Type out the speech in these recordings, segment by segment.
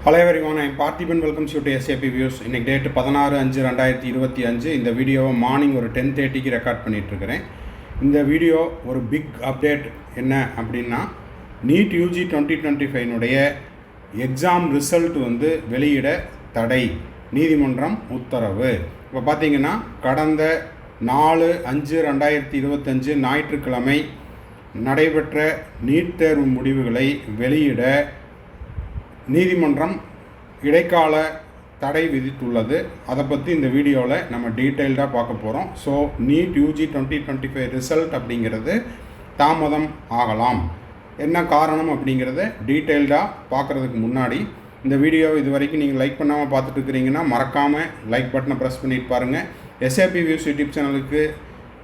Hello everyone, I am Parthiban. Welcome you to SAP Views. இன்னைக்கு date 16/5/2025. இந்த வீடியோவை morning ஒரு 10:30க்கு ரெக்கார்ட் பண்ணிட்டு இருக்கிறேன். இந்த வீடியோ ஒரு பிக் அப்டேட் என்ன அப்படின்னா நீட் யூஜி 2025 எக்ஸாம் ரிசல்ட் வந்து வெளியிட தடை, நீதிமன்றம் உத்தரவு. இப்போ பார்த்தீங்கன்னா கடந்த 4/5/2025 ஞாயிற்றுக்கிழமை நடைபெற்ற நீட் தேர்வு முடிவுகளை வெளியிட நீதிமன்றம் இடைக்கால தடை விதித்துள்ளது. அதை பற்றி இந்த வீடியோவில் நம்ம டீட்டெயில்டாக பார்க்க போகிறோம். ஸோ நீட் யூஜி 2025 ரிசல்ட் அப்படிங்கிறது தாமதம் ஆகலாம். என்ன காரணம் அப்படிங்கிறத டீட்டெயில்டாக பார்க்குறதுக்கு முன்னாடி இந்த வீடியோவை இது வரைக்கும் நீங்கள் லைக் பண்ணாமல் பார்த்துட்டு இருக்கிறீங்கன்னா மறக்காமல் லைக் பட்டனை ப்ரெஸ் பண்ணிட்டு பாருங்கள். எஸ்ஏபி வியூஸ் யூடியூப் சேனலுக்கு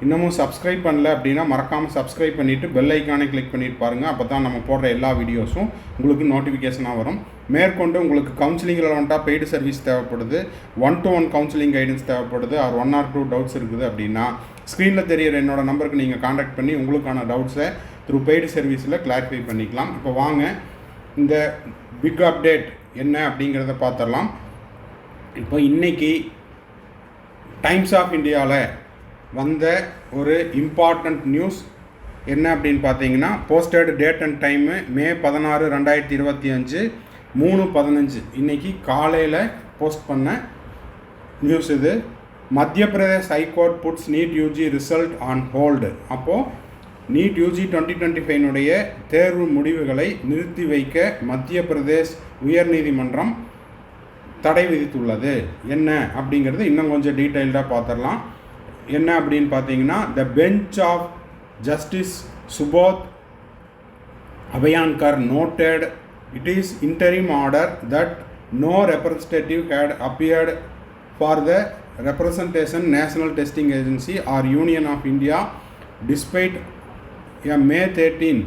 இன்னமும் சப்ஸ்கிரைப் பண்ணல அப்படின்னா மறக்காமல் சப்ஸ்கிரைப் பண்ணிவிட்டு பெல் ஐக்கானை கிளிக் பண்ணிட்டு பாருங்கள். அப்போ தான் நம்ம போடுற எல்லா வீடியோஸும் உங்களுக்கு நோட்டிஃபிகேஷனாக வரும். மேற்கொண்டு உங்களுக்கு கவுன்சிலிங் ரெலவெண்ட்டாக பெய்டு சர்வீஸ் தேவைப்படுது, 1-to-1 கவுன்சிலிங் கைடன்ஸ் தேவைப்படுது, ஆர் 1 or 2 டவுட்ஸ் இருக்குது அப்படின்னா ஸ்க்ரீனில் தெரியிற என்னோடய நம்பருக்கு நீங்கள் காண்டாக்ட் பண்ணி உங்களுக்கான டவுட்ஸை த்ரூ பெய்டு சர்வீஸில் கிளாரிஃபை பண்ணிக்கலாம். இப்போ வாங்க இந்த பிக் அப்டேட் என்ன அப்படிங்கிறத பார்த்துடலாம். இப்போ இன்றைக்கி டைம்ஸ் ஆஃப் இந்தியாவில் வந்த ஒரு இம்பார்ட்டண்ட் நியூஸ் என்ன அப்படின்னு பார்த்தீங்கன்னா, posted date and time May 16, 2025 3:15 இன்றைக்கி காலையில் போஸ்ட் பண்ண நியூஸ் இது. Madhya Pradesh high court puts NEET UG result on hold. அப்போது நீட் யூஜி 2025 தேர்வு முடிவுகளை நிறுத்தி வைக்க மத்திய பிரதேஷ் உயர்நீதிமன்றம் தடை விதித்துள்ளது. என்ன அப்படிங்கிறது இன்னும் கொஞ்சம் டீட்டெயில்டாக பார்த்துடலாம். என்ன அப்படின்னு பார்த்தீங்கன்னா, the bench of justice Subodh Abhyankar noted it is interim order that no representative had appeared for the representation National Testing Agency or Union of India despite a May 13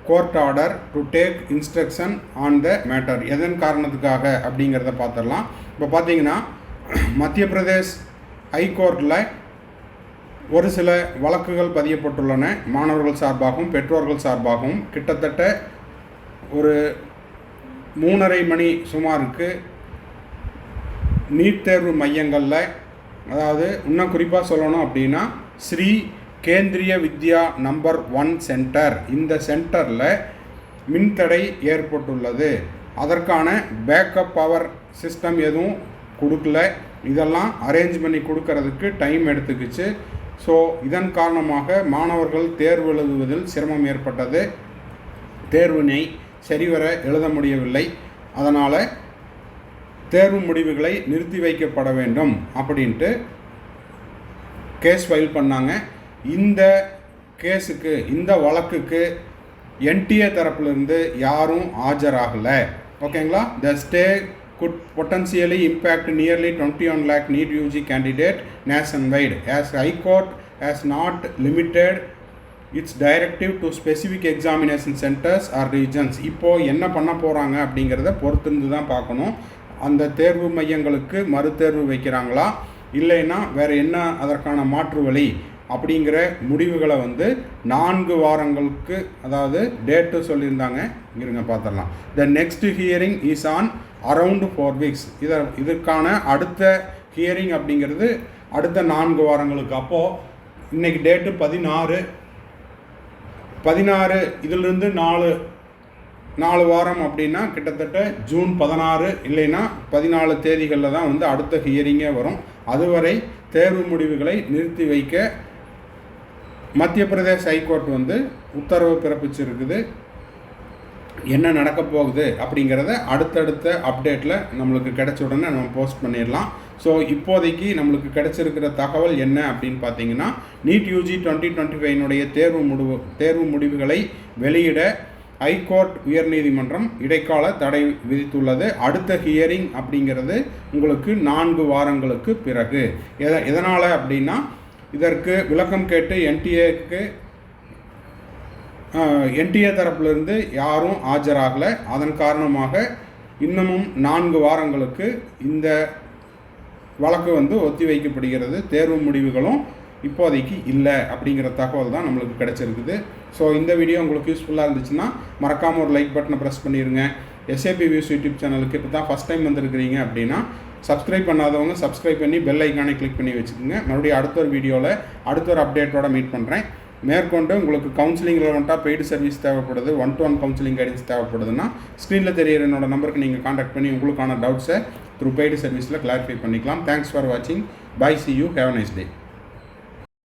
court order to take instruction on the matter. எதன் காரணத்துக்காக அப்படிங்கிறத பார்த்துடலாம். இப்போ பார்த்தீங்கன்னா மத்திய பிரதேஷ் ஹைகோர்ட்டில் ஒரு சில வழக்குகள் பதியப்பட்டுள்ளன. மாணவர்கள் சார்பாகவும் பெற்றோர்கள் சார்பாகவும் கிட்டத்தட்ட ஒரு 3:30 மணி சுமாருக்கு நீட் தேர்வு மையங்களில், அதாவது இன்னும் குறிப்பாக சொல்லணும் அப்படின்னா ஸ்ரீ கேந்திரிய வித்யா நம்பர் 1 சென்டர், இந்த சென்டரில் மின்தடை ஏற்பட்டுள்ளது. அதற்கான பேக்கப் பவர் சிஸ்டம் எதுவும் கொடுக்கல. இதெல்லாம் அரேஞ்ச் பண்ணி கொடுக்கறதுக்கு டைம் எடுத்துக்கிச்சு. ஸோ இதன் காரணமாக மாணவர்கள் தேர்வு எழுதுவதில் சிரமம் ஏற்பட்டது. தேர்வினை சரிவர எழுத முடியவில்லை. அதனால் தேர்வு முடிவுகளை நிறுத்தி வைக்கப்பட வேண்டும் அப்படின்ட்டு கேஸ் ஃபைல் பண்ணாங்க. இந்த கேஸுக்கு, இந்த வழக்குக்கு என்டிஏ தரப்பிலிருந்து யாரும் ஆஜராகலை. ஓகேங்களா? த stay could potentially impact nearly 21 lakh NEET UG candidate nationwide, as High Court has not limited its directive to specific examination centers or regions. இப்போ என்ன பண்ண போகிறாங்க அப்படிங்கிறத பொறுத்திருந்து தான் பார்க்கணும். அந்த தேர்வு மையங்களுக்கு மறுதேர்வு வைக்கிறாங்களா, இல்லைன்னா வேறு என்ன அதற்கான மாற்று வழி அப்படிங்கிற முடிவுகளை வந்து 4 வாரங்களுக்கு, அதாவது டேட்டு சொல்லியிருந்தாங்க, இருங்க பார்த்துடலாம். The next hearing is on around 4 weeks. இதற்கான அடுத்த ஹியரிங் அப்படிங்கிறது அடுத்த 4 வாரங்களுக்கு. அப்போது இன்றைக்கி டேட்டு 16 இதிலிருந்து 4 வாரம் அப்படின்னா கிட்டத்தட்ட ஜூன் 16 இல்லைன்னா 14 தேதிகளில் தான் வந்து அடுத்த ஹியரிங்கே வரும். அதுவரை தேர்வு முடிவுகளை நிறுத்தி வைக்க மத்திய பிரதேஷ் ஹைகோர்ட் வந்து உத்தரவு பிறப்பிச்சிருக்குது. என்ன நடக்க போகுது அப்படிங்கிறத அடுத்தடுத்த அப்டேட்டில் நம்மளுக்கு கிடைச்ச உடனே நம்ம போஸ்ட் பண்ணிடலாம். ஸோ இப்போதைக்கு நம்மளுக்கு கிடைச்சிருக்கிற தகவல் என்ன அப்படின்னு பார்த்தீங்கன்னா, நீட் யூஜி 2025 தேர்வு முடிவுகளை வெளியிட ஹைகோர்ட் உயர்நீதிமன்றம் இடைக்கால தடை விதித்துள்ளது. அடுத்த ஹியரிங் அப்படிங்கிறது உங்களுக்கு 4 வாரங்களுக்கு பிறகு. எதனால் அப்படின்னா, இதற்கு விளக்கம் கேட்டு என்டிஏ தரப்பிலிருந்து யாரும் ஆஜராகலை. அதன் காரணமாக இன்னமும் 4 வாரங்களுக்கு இந்த வழக்கு வந்து ஒத்தி வைக்கப்படுகிறது. தேர்வு முடிவுகளும் இப்போதைக்கு இல்லை அப்படிங்கிற தகவல் தான் நம்மளுக்கு கிடைச்சிருக்குது. ஸோ இந்த வீடியோ உங்களுக்கு யூஸ்ஃபுல்லாக இருந்துச்சுன்னா மறக்காமல் ஒரு லைக் பட்டனை ப்ரெஸ் பண்ணிடுங்க. எஸ்ஏபி வியூஸ் யூடியூப் சேனலுக்கு இப்போ தான் ஃபஸ்ட் டைம் வந்திருக்கிறீங்க அப்படின்னா சப்ஸ்கிரைப் பண்ணாதவங்க சப்ஸ்கிரைப் பண்ணி பெல் ஐக்கானை கிளிக் பண்ணி வச்சுக்கோங்க. மறுபடியும் அடுத்த ஒரு வீடியோவில் அடுத்த ஒரு அப்டேட்டோட மீட் பண்ணுறேன். மேற்கொண்டு உங்களுக்கு கவுன்சிலிங் ரெலவெண்ட்டாக பெய்டு சர்வீஸ் தேவைப்படுது, 1-to-1 கவுன்சிலிங் கைடன்ஸ் தேவைப்படுதுன்னா ஸ்க்ரீனில் தெரியிற என்னோட நம்பருக்கு நீங்கள் காண்டாக்ட் பண்ணி உங்களுக்கான டவுட்ஸை த்ரூ பெய்டு சர்வீஸில் கிளாரிஃபை பண்ணிக்கலாம். தேங்க்ஸ் ஃபார் வாட்சிங். Bye, see you, have a nice day.